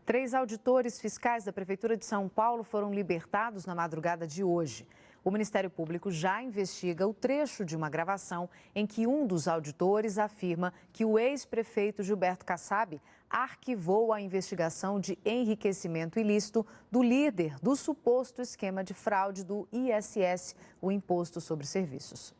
3 auditores fiscais da Prefeitura de São Paulo foram libertados na madrugada de hoje. O Ministério Público já investiga o trecho de uma gravação em que um dos auditores afirma que o ex-prefeito Gilberto Kassab arquivou a investigação de enriquecimento ilícito do líder do suposto esquema de fraude do ISS, o Imposto sobre Serviços.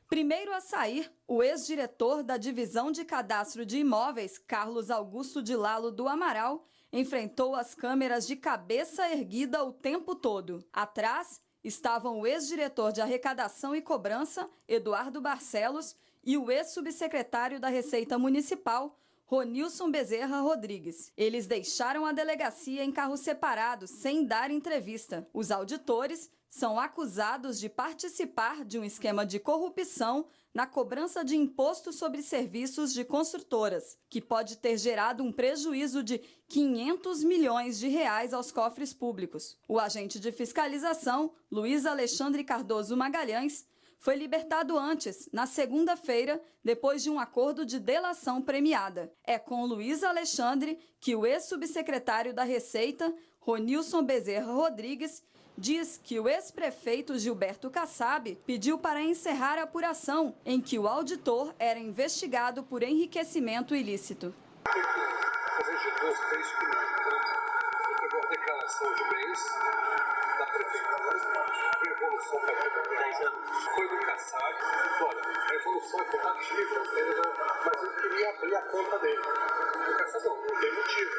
Primeiro a sair, o ex-diretor da Divisão de Cadastro de Imóveis, Carlos Augusto de Lalo do Amaral, enfrentou as câmeras de cabeça erguida o tempo todo. Atrás estavam o ex-diretor de Arrecadação e Cobrança, Eduardo Barcelos, e o ex-subsecretário da Receita Municipal, Ronilson Bezerra Rodrigues. Eles deixaram a delegacia em carros separados, sem dar entrevista. Os auditores são acusados de participar de um esquema de corrupção na cobrança de imposto sobre serviços de construtoras, que pode ter gerado um prejuízo de 500 milhões de reais aos cofres públicos. O agente de fiscalização, Luiz Alexandre Cardoso Magalhães, foi libertado antes, na segunda-feira, depois de um acordo de delação premiada. É com Luiz Alexandre que o ex-subsecretário da Receita, Ronilson Bezerra Rodrigues, diz que o ex-prefeito Gilberto Kassab pediu para encerrar a apuração em que o auditor era investigado por enriquecimento ilícito. Os auditores fez o que pegou a declaração de bens da prefeitura, a evolução para 10 anos foi do Kassab. Olha, a evolução é compatível, mas eu queria abrir a conta dele. O Kassab não tem motivo.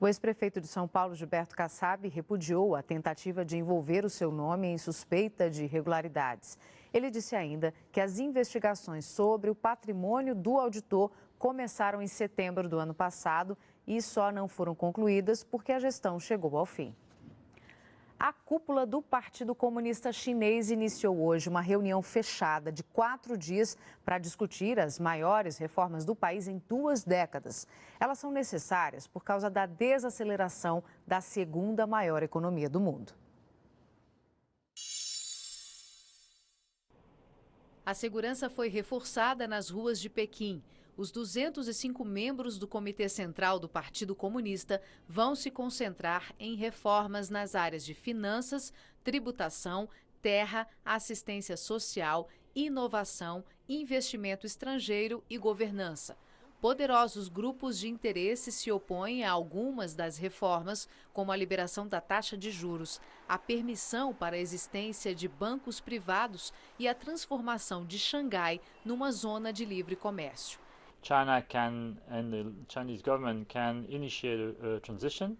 O ex-prefeito de São Paulo, Gilberto Kassab, repudiou a tentativa de envolver o seu nome em suspeita de irregularidades. Ele disse ainda que as investigações sobre o patrimônio do auditor começaram em setembro do ano passado e só não foram concluídas porque a gestão chegou ao fim. A cúpula do Partido Comunista Chinês iniciou hoje uma reunião fechada de 4 dias para discutir as maiores reformas do país em 2 décadas. Elas são necessárias por causa da desaceleração da segunda maior economia do mundo. A segurança foi reforçada nas ruas de Pequim. Os 205 membros do Comitê Central do Partido Comunista vão se concentrar em reformas nas áreas de finanças, tributação, terra, assistência social, inovação, investimento estrangeiro e governança. Poderosos grupos de interesse se opõem a algumas das reformas, como a liberação da taxa de juros, a permissão para a existência de bancos privados e a transformação de Xangai numa zona de livre comércio. China can and the Chinese government can initiate a transition.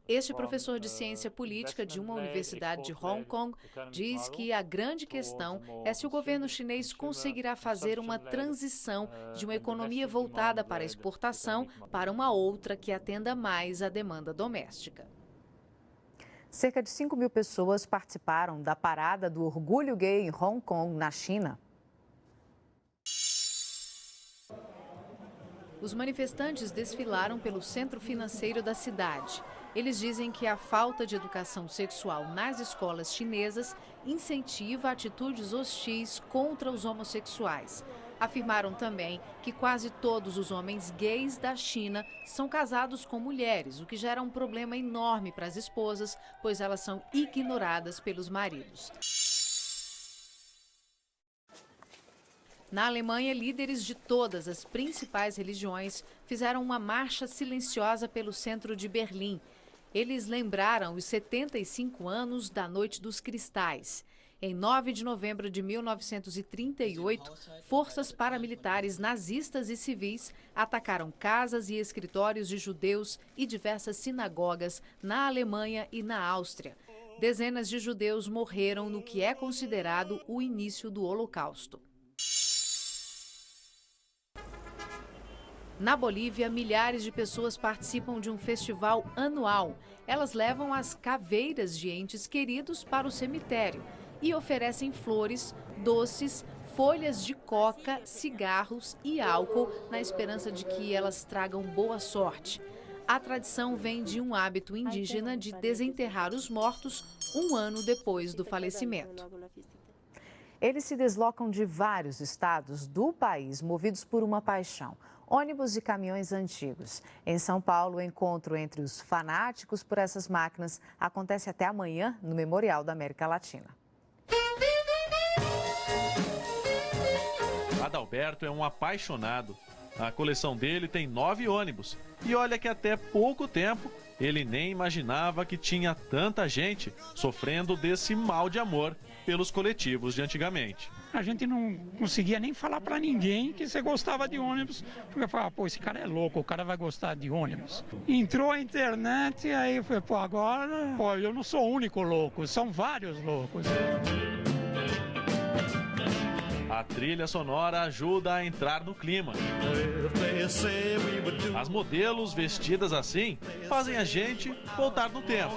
Este professor de ciência política de uma universidade de Hong Kong diz que a grande questão é se o governo chinês conseguirá fazer uma transição de uma economia voltada para a exportação para uma outra que atenda mais à demanda doméstica. Cerca de 5 mil pessoas participaram da parada do orgulho gay em Hong Kong, na China. Os manifestantes desfilaram pelo centro financeiro da cidade. Eles dizem que a falta de educação sexual nas escolas chinesas incentiva atitudes hostis contra os homossexuais. Afirmaram também que quase todos os homens gays da China são casados com mulheres, o que gera um problema enorme para as esposas, pois elas são ignoradas pelos maridos. Na Alemanha, líderes de todas as principais religiões fizeram uma marcha silenciosa pelo centro de Berlim. Eles lembraram os 75 anos da Noite dos Cristais. Em 9 de novembro de 1938, forças paramilitares nazistas e civis atacaram casas e escritórios de judeus e diversas sinagogas na Alemanha e na Áustria. Dezenas de judeus morreram no que é considerado o início do Holocausto. Na Bolívia, milhares de pessoas participam de um festival anual. Elas levam as caveiras de entes queridos para o cemitério e oferecem flores, doces, folhas de coca, cigarros e álcool na esperança de que elas tragam boa sorte. A tradição vem de um hábito indígena de desenterrar os mortos um ano depois do falecimento. Eles se deslocam de vários estados do país, movidos por uma paixão: ônibus e caminhões antigos. Em São Paulo, o encontro entre os fanáticos por essas máquinas acontece até amanhã no Memorial da América Latina. Adalberto é um apaixonado. A coleção dele tem 9 ônibus. E olha que até pouco tempo ele nem imaginava que tinha tanta gente sofrendo desse mal de amor pelos coletivos de antigamente. A gente não conseguia nem falar para ninguém que você gostava de ônibus, porque eu falava, pô, esse cara é louco, o cara vai gostar de ônibus. Entrou a internet e aí foi, pô, agora, pô, eu não sou o único louco, são vários loucos. A trilha sonora ajuda a entrar no clima. As modelos vestidas assim fazem a gente voltar no tempo.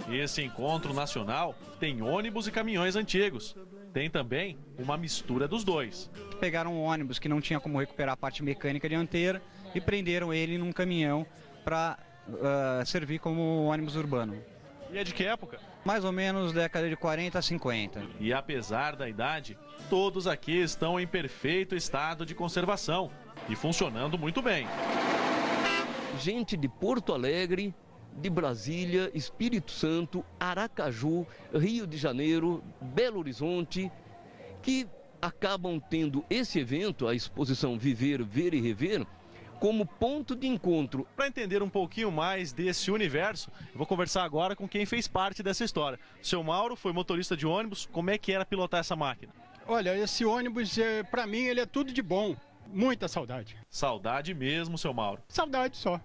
Esse encontro nacional tem ônibus e caminhões antigos. Tem também uma mistura dos dois. Pegaram um ônibus que não tinha como recuperar a parte mecânica dianteira e prenderam ele num caminhão para servir como ônibus urbano. E é de que época? Mais ou menos década de 40 a 50. E apesar da idade, todos aqui estão em perfeito estado de conservação e funcionando muito bem. Gente de Porto Alegre, de Brasília, Espírito Santo, Aracaju, Rio de Janeiro, Belo Horizonte, que acabam tendo esse evento, a exposição Viver, Ver e Rever, como ponto de encontro. Para entender um pouquinho mais desse universo, eu vou conversar agora com quem fez parte dessa história. O seu Mauro foi motorista de ônibus, como é que era pilotar essa máquina? Olha, esse ônibus, para mim, ele é tudo de bom. Muita saudade. Saudade mesmo, seu Mauro. Saudade só.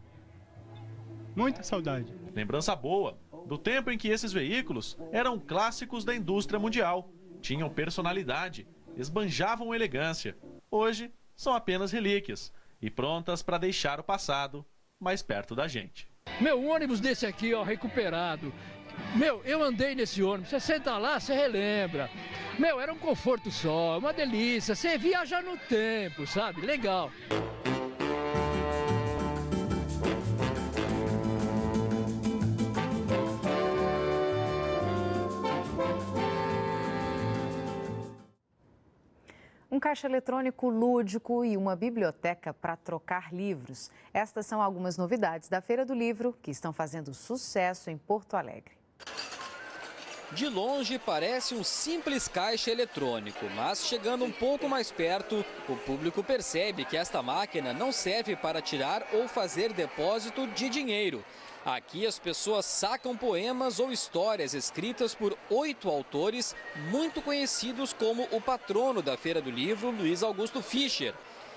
Muita saudade. Lembrança boa do tempo em que esses veículos eram clássicos da indústria mundial. Tinham personalidade, esbanjavam elegância. Hoje, são apenas relíquias e prontas para deixar o passado mais perto da gente. Meu, ônibus desse aqui, ó, recuperado. Meu, eu andei nesse ônibus, você senta lá, você relembra. Meu, era um conforto só, uma delícia, você viaja no tempo, sabe? Legal. Um caixa eletrônico lúdico e uma biblioteca para trocar livros. Estas são algumas novidades da Feira do Livro que estão fazendo sucesso em Porto Alegre. De longe parece um simples caixa eletrônico, mas chegando um pouco mais perto, o público percebe que esta máquina não serve para tirar ou fazer depósito de dinheiro. Aqui as pessoas sacam poemas ou histórias escritas por 8 autores muito conhecidos como o patrono da Feira do Livro, Luiz Augusto Fischer.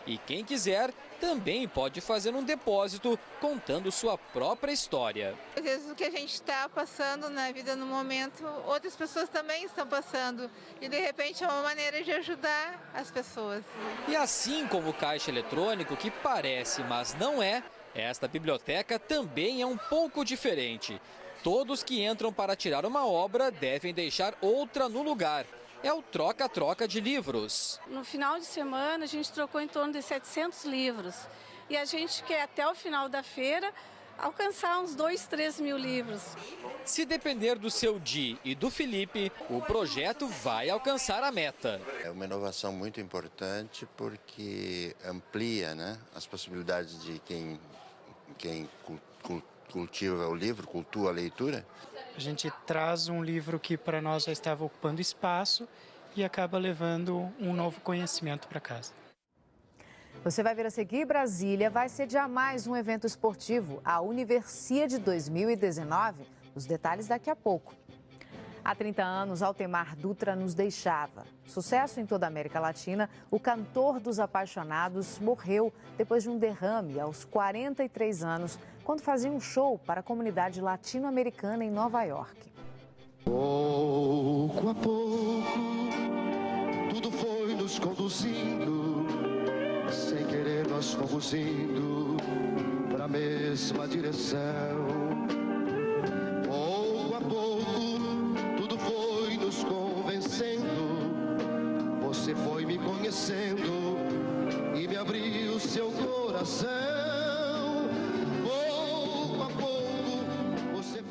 E quem quiser também pode fazer um depósito contando sua própria história. Às vezes o que a gente está passando na vida no momento, outras pessoas também estão passando. E de repente é uma maneira de ajudar as pessoas. E assim como o caixa eletrônico, que parece, mas não é, esta biblioteca também é um pouco diferente. Todos que entram para tirar uma obra devem deixar outra no lugar. É o troca-troca de livros. No final de semana a gente trocou em torno de 700 livros. E a gente quer até o final da feira alcançar uns 2, 3 mil livros. Se depender do seu Di e do Felipe, o projeto vai alcançar a meta. É uma inovação muito importante porque amplia, né, as possibilidades de quem cultiva o livro, cultua a leitura. A gente traz um livro que para nós já estava ocupando espaço e acaba levando um novo conhecimento para casa. Você vai ver a seguir, Brasília vai sediar mais um evento esportivo, a Universiade 2019. Os detalhes daqui a pouco. Há 30 anos, Altemar Dutra nos deixava. Sucesso em toda a América Latina, o cantor dos apaixonados morreu depois de um derrame aos 43 anos, quando fazia um show para a comunidade latino-americana em Nova York. Pouco a pouco, tudo foi nos conduzindo, sem querer nós fomos indo para a mesma direção.